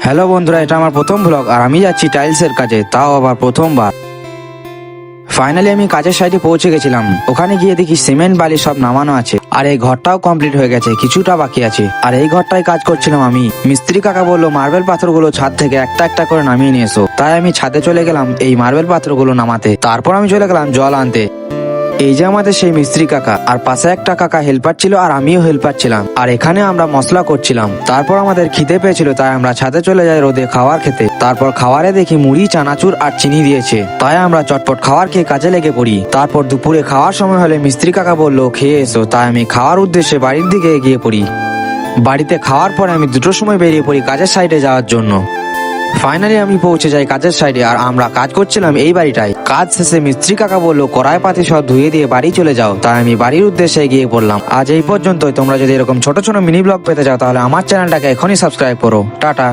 Hello বন্ধুরা, এটা আমার প্রথম ব্লগ আর আমি যাচ্ছি টাইলসের কাজে, তাও আবার প্রথমবার। ফাইনালি আমি কাজের সাইডে পৌঁছে গেছিলাম। ওখানে গিয়ে দেখি সিমেন্ট বালি সব নামানো আছে আর এই ঘরটাও কমপ্লিট হয়ে গেছে, কিছুটা বাকি আছে। আর এই ঘরটায় কাজ করছিলাম আমি। মিস্ত্রি কাকা বললো মার্বেল পাথরগুলো ছাদ থেকে একটা একটা করে নামিয়ে নিয়ে এসো। তাই আমি ছাদে চলে গেলাম এই মার্বেল পাথরগুলো নামাতে। তারপর আমি চলে গেলাম জল আনতে। এই যে আমাদের সেই মিস্ত্রি কাকা, আর পাশে একটা কাকা হেল্পার ছিল আর আমিও হেল্পার ছিলাম। আর এখানে আমরা মশলা করছিলাম। তারপর আমাদের খিদে পেয়েছিল, তাই আমরা ছাদে চলে যাই রোদে খাবার খেতে। তারপর খাবারে দেখি মুড়ি, চানাচুর আর চিনি দিয়েছে, তাই আমরা চটপট খাবার খেয়ে কাজে লেগে পড়ি। তারপর দুপুরে খাওয়ার সময় হলে মিস্ত্রি কাকা বললো খেয়ে এসো, তাই আমি খাওয়ার উদ্দেশ্যে বাড়ির দিকে এগিয়ে পড়ি। বাড়িতে খাওয়ার পরে আমি 2টোর সময় বেরিয়ে পড়ি কাজের সাইডে যাওয়ার জন্য। ফাইনালি আমি পৌঁছে যাই কাজের সাইডে, আর আমরা কাজ করছিলাম এই বাড়িটায়। কাজ শেষে মিস্ত্রি কাকা বললো কড়াই পাতি সব ধুয়ে দিয়ে বাড়ি চলে যাও, তাই আমি বাড়ির উদ্দেশ্যে এগিয়ে পড়লাম। আজ এই পর্যন্তই। তোমরা যদি এরকম ছোট ছোট মিনি ব্লগ পেতে চাও তাহলে আমার চ্যানেলটাকে এখনই সাবস্ক্রাইব করো। টাটা।